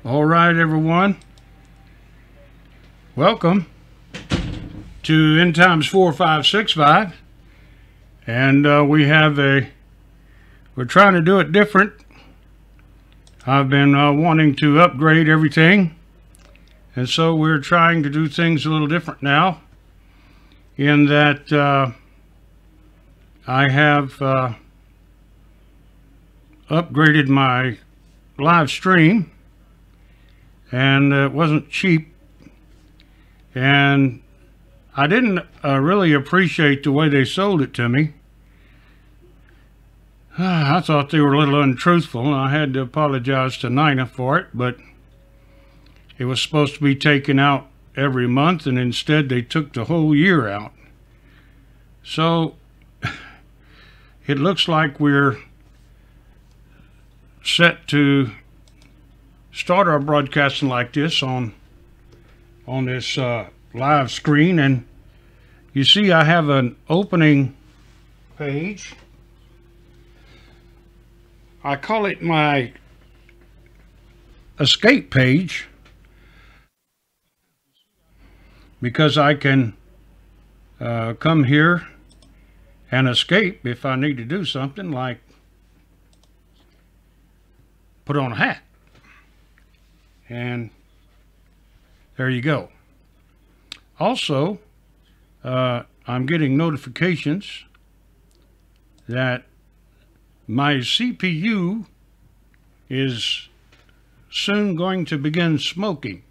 All right, everyone. Welcome to End Times 4565. And we're trying to do it different. I've been wanting to upgrade everything. And so we're trying to do things a little different now. In that I have upgraded my live stream. And it wasn't cheap, and I didn't really appreciate the way they sold it to me. I thought they were a little untruthful, and I had to apologize to Nina for it, but it was supposed to be taken out every month, and instead they took the whole year out. So it looks like we're set to start our broadcasting like this on this live screen. And you see I have an opening page. I call it my escape page because I can come here and escape if I need to do something like put on a hat. And there you go. Also, I'm getting notifications that my CPU is soon going to begin smoking.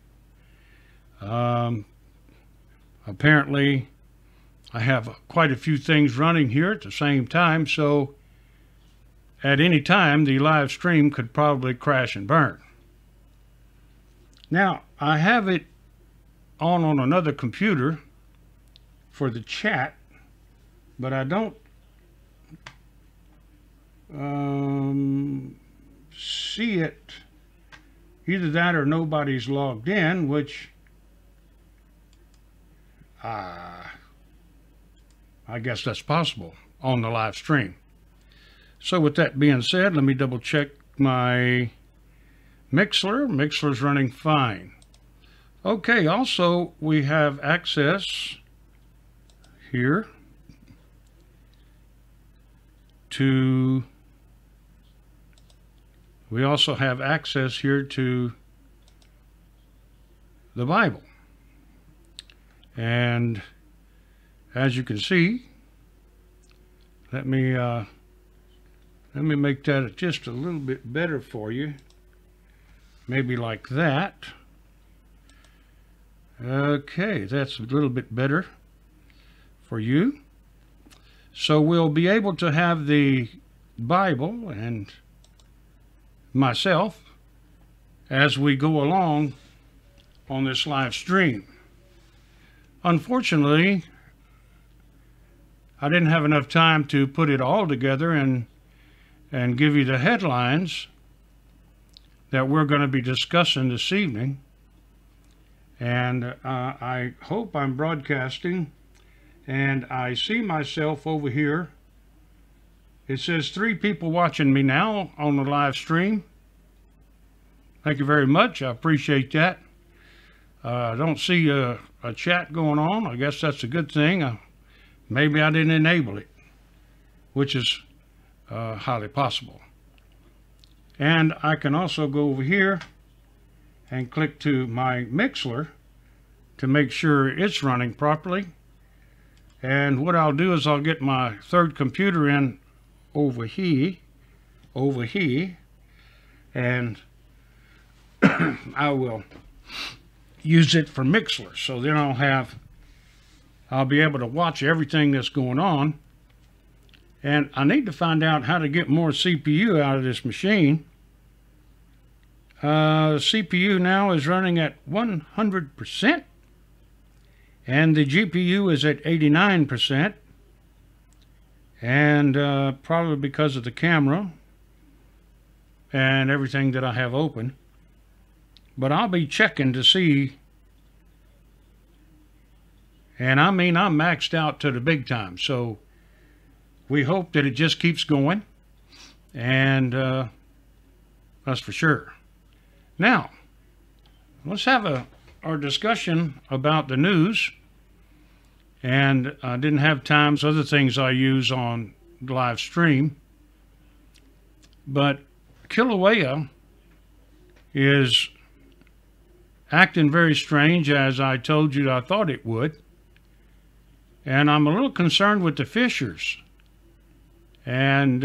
Apparently, I have quite a few things running here at the same time, so at any time the live stream could probably crash and burn. Now, I have it on another computer for the chat, but I don't see it. Either that or nobody's logged in, which I guess that's possible on the live stream. So with that being said, let me double check my Mixler. Mixler's running fine. Okay, also we have access here to the Bible. And as you can see, let me make that just a little bit better for you. Maybe like that. Okay, that's a little bit better for you. So we'll be able to have the Bible and myself as we go along on this live stream. Unfortunately, I didn't have enough time to put it all together and give you the headlines that we're going to be discussing this evening. And I hope I'm broadcasting, and I see myself over here. It says 3 people watching me now on the live stream. Thank you very much. I appreciate that. I don't see a chat going on. I guess that's a good thing. Maybe I didn't enable it, which is highly possible. And I can also go over here and click to my Mixler to make sure it's running properly. And what I'll do is I'll get my third computer in over here, and I will use it for Mixler. So then I'll be able to watch everything that's going on. And I need to find out how to get more CPU out of this machine. CPU now is running at 100%, and the GPU is at 89%, and probably because of the camera and everything that I have open. But I'll be checking to see, and I mean I'm maxed out to the big time, so we hope that it just keeps going, and that's for sure. Now, let's have our discussion about the news. And I didn't have time, so other things I use on the live stream. But Kilauea is acting very strange, as I told you I thought it would. And I'm a little concerned with the fissures and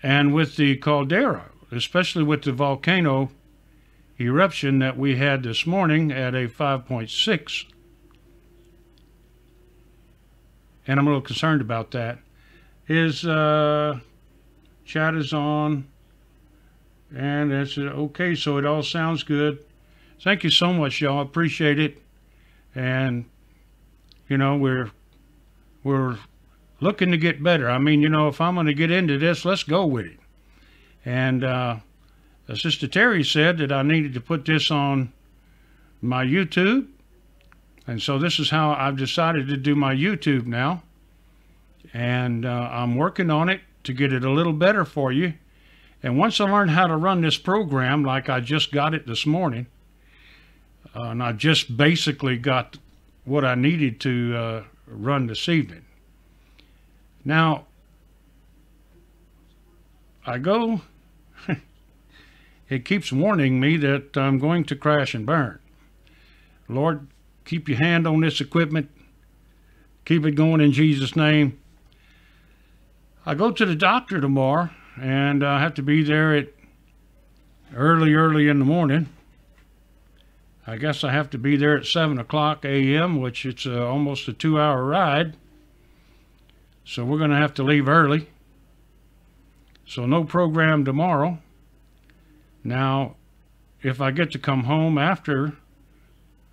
with the caldera, especially with the volcano eruption that we had this morning at a 5.6. And I'm a little concerned about that. His chat is on, and it's okay, so it all sounds good. Thank you so much, y'all. Appreciate it. And you know, we're looking to get better. I mean, you know, if I'm going to get into this, let's go with it. And Sister Terry said that I needed to put this on my YouTube. And so this is how I've decided to do my YouTube now. And I'm working on it to get it a little better for you. And once I learn how to run this program, like I just got it this morning, and I just basically got what I needed to run this evening. Now, I go, it keeps warning me that I'm going to crash and burn. Lord, keep your hand on this equipment. Keep it going in Jesus' name. I go to the doctor tomorrow, and I have to be there at early in the morning. I guess I have to be there at 7 o'clock a.m., which it's almost a 2-hour ride. So we're going to have to leave early. So no program tomorrow. Now, if I get to come home after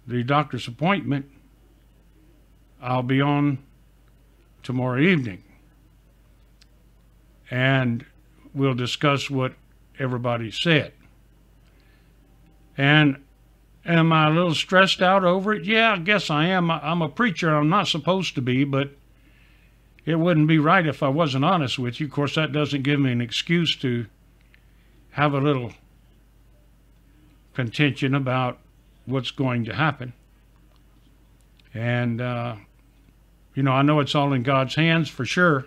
the doctor's appointment, I'll be on tomorrow evening. And we'll discuss what everybody said. And am I a little stressed out over it? Yeah, I guess I am. I'm a preacher. I'm not supposed to be, but it wouldn't be right if I wasn't honest with you. Of course, that doesn't give me an excuse to have a little contention about what's going to happen. And, you know, I know it's all in God's hands for sure.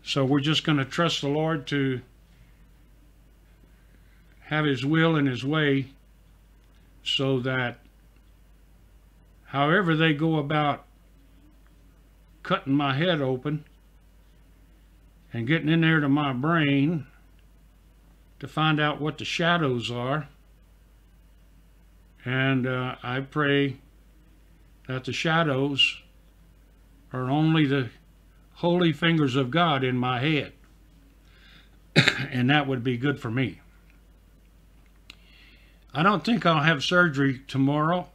So we're just going to trust the Lord to have His will and His way, so that however they go about cutting my head open and getting in there to my brain to find out what the shadows are, and I pray that the shadows are only the holy fingers of God in my head, and that would be good for me. I don't think I'll have surgery tomorrow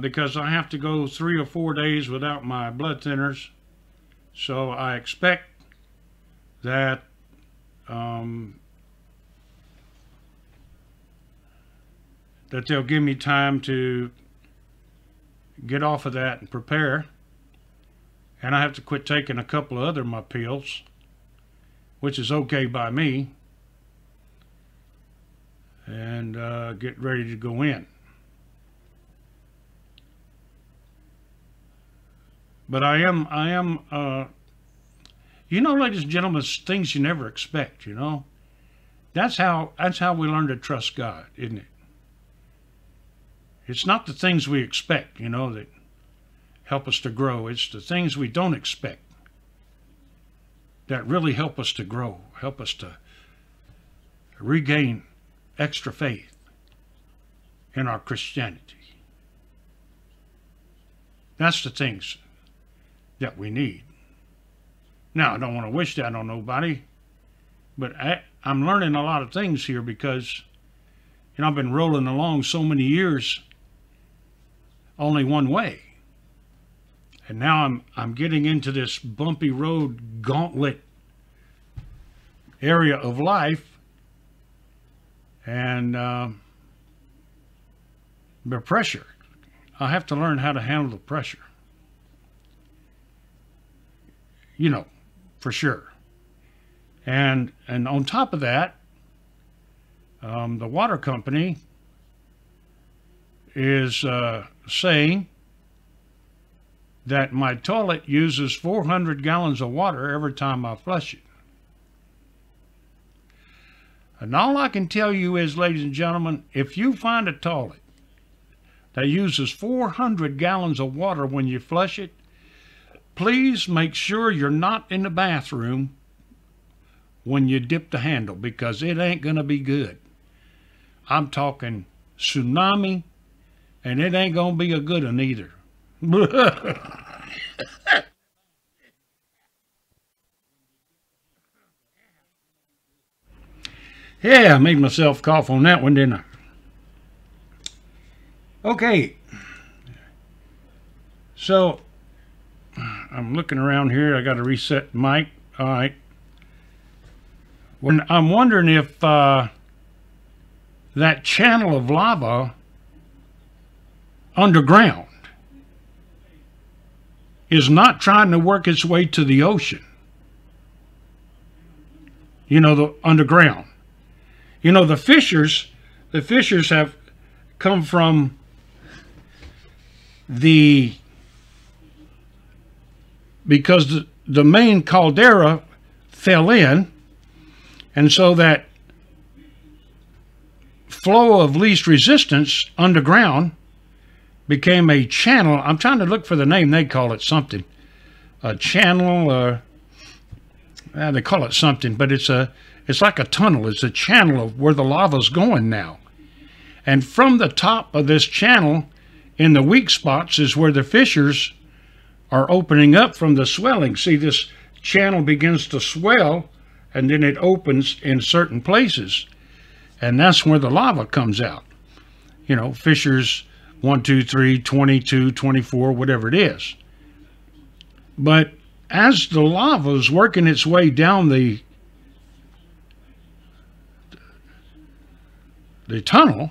because I have to go 3 or 4 days without my blood thinners. So I expect that that they'll give me time to get off of that and prepare. And I have to quit taking a couple of other of my pills, which is okay by me, and get ready to go in. But I am, you know, ladies and gentlemen, things you never expect, you know. That's how we learn to trust God, isn't it? It's not the things we expect, you know, that help us to grow. It's the things we don't expect that really help us to grow, help us to regain extra faith in our Christianity. That's the things that we need. Now, I don't want to wish that on nobody, but I'm learning a lot of things here because, you know, I've been rolling along so many years only one way. And now I'm getting into this bumpy road gauntlet area of life, and the pressure. I have to learn how to handle the pressure. You know, for sure. And on top of that, the water company is saying that my toilet uses 400 gallons of water every time I flush it. And all I can tell you is, ladies and gentlemen, if you find a toilet that uses 400 gallons of water when you flush it, please make sure you're not in the bathroom when you dip the handle, because it ain't going to be good. I'm talking tsunami, and it ain't going to be a good one either. Yeah, I made myself cough on that one, didn't I? Okay. So, I'm looking around here. I got to reset the mic. All right. When I'm wondering if that channel of lava underground is not trying to work its way to the ocean. You know, the underground. You know, the fissures have come from because the main caldera fell in, and so that flow of least resistance underground became a channel. I'm trying to look for the name. They call it something. A channel, they call it something, but it's like a tunnel. It's a channel of where the lava's going now. And from the top of this channel, in the weak spots, is where the fissures are opening up from the swelling. See, this channel begins to swell, and then it opens in certain places. And that's where the lava comes out. You know, fissures 1, 2, 3, 22, 24, whatever it is. But as the lava is working its way down the tunnel,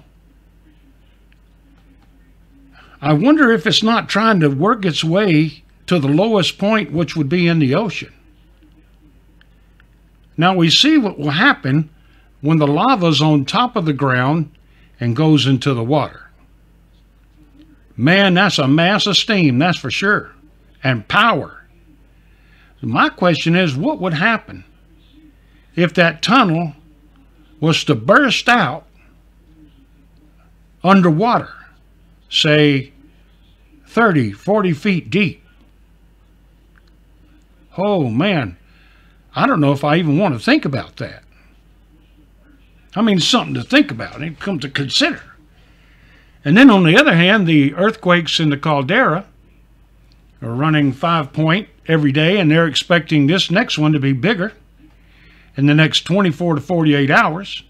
I wonder if it's not trying to work its way to the lowest point, which would be in the ocean. Now we see what will happen when the lava's on top of the ground and goes into the water. Man, that's a mass of steam, that's for sure, and power. My question is, what would happen if that tunnel was to burst out underwater, say 30, 40 feet deep? Oh man, I don't know if I even want to think about that. I mean, something to think about, and come to consider. And then on the other hand, the earthquakes in the caldera are running 5 point every day, and they're expecting this next one to be bigger in the next 24 to 48 hours,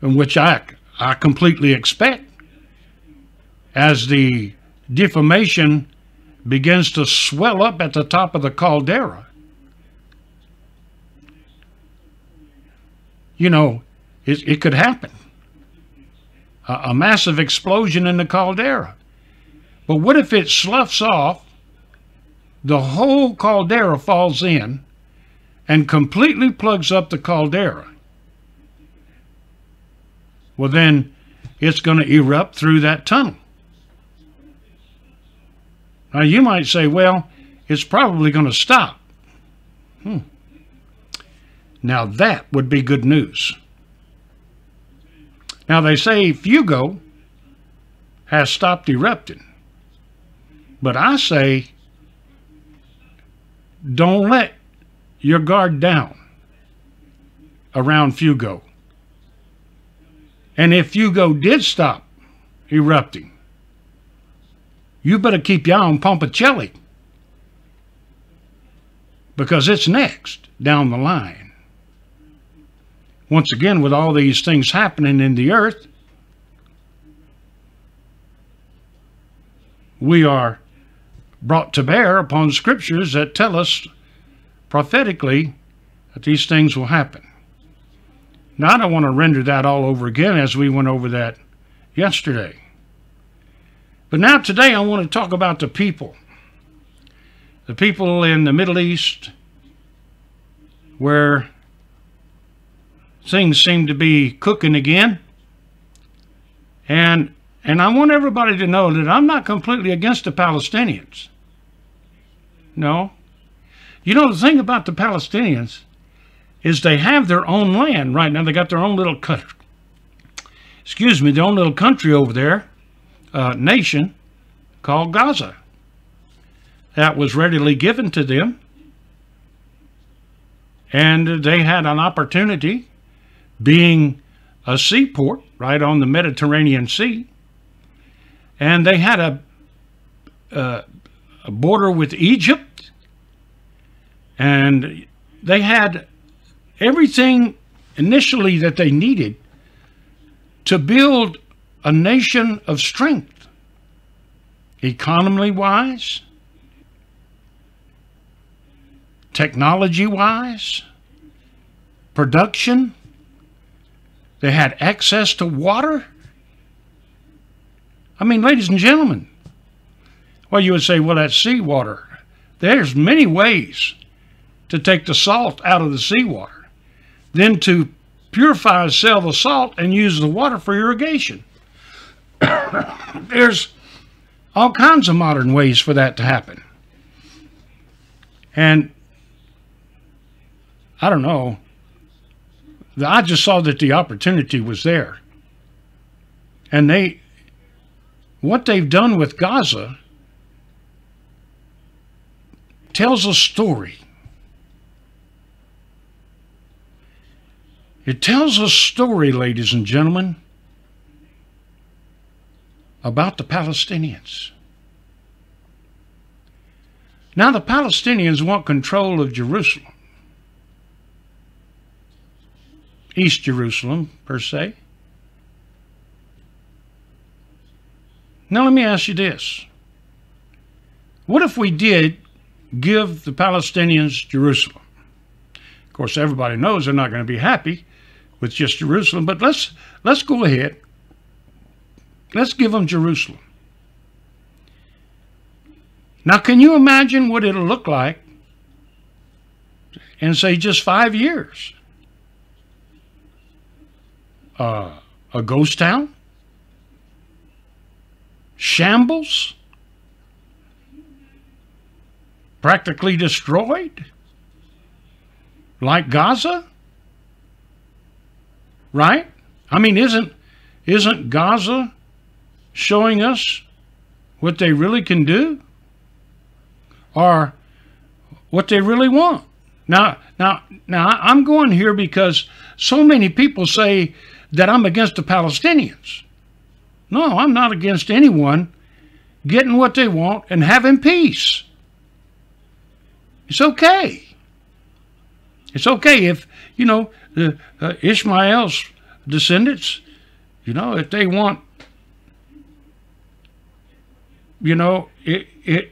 in which I completely expect, as the deformation begins to swell up at the top of the caldera. You know, it could happen. A massive explosion in the caldera. But what if it sloughs off, the whole caldera falls in, and completely plugs up the caldera? Well, then it's going to erupt through that tunnel. Now you might say, well, it's probably going to stop. Now that would be good news. Now they say Fugo has stopped erupting. But I say, don't let your guard down around Fugo. And if Fugo did stop erupting, you better keep your eye on Pompicelli, because it's next down the line. Once again, with all these things happening in the earth, we are brought to bear upon scriptures that tell us prophetically that these things will happen. Now, I don't want to render that all over again, as we went over that yesterday. But now today I want to talk about the people. The people in the Middle East, where things seem to be cooking again. And I want everybody to know that I'm not completely against the Palestinians. No. You know, the thing about the Palestinians is they have their own land right now. They got their own little country. Excuse me, their own little country over there, nation called Gaza. That was readily given to them. And they had an opportunity, being a seaport right on the Mediterranean Sea. And they had a border with Egypt. And they had everything initially that they needed to build a nation of strength, economy-wise, technology-wise, production. They had access to water. I mean, ladies and gentlemen, well, you would say, well, that's seawater. There's many ways to take the salt out of the seawater, then to purify and sell the salt and use the water for irrigation. There's all kinds of modern ways for that to happen. And I don't know, I just saw that the opportunity was there. And what they've done with Gaza tells a story. It tells a story, ladies and gentlemen, about the Palestinians. Now, the Palestinians want control of Jerusalem. East Jerusalem, per se. Now, let me ask you this. What if we did give the Palestinians Jerusalem? Of course, everybody knows they're not going to be happy with just Jerusalem, but let's go ahead. Let's give them Jerusalem. Now, can you imagine what it'll look like in, say, just 5 years? A ghost town? Shambles? Practically destroyed? Like Gaza? Right? I mean, isn't Gaza showing us what they really can do? Or what they really want? Now, I'm going here because so many people say that I'm against the Palestinians. No, I'm not against anyone getting what they want and having peace. It's okay. It's okay if, you know, Ishmael's descendants, you know, if they want, you know, if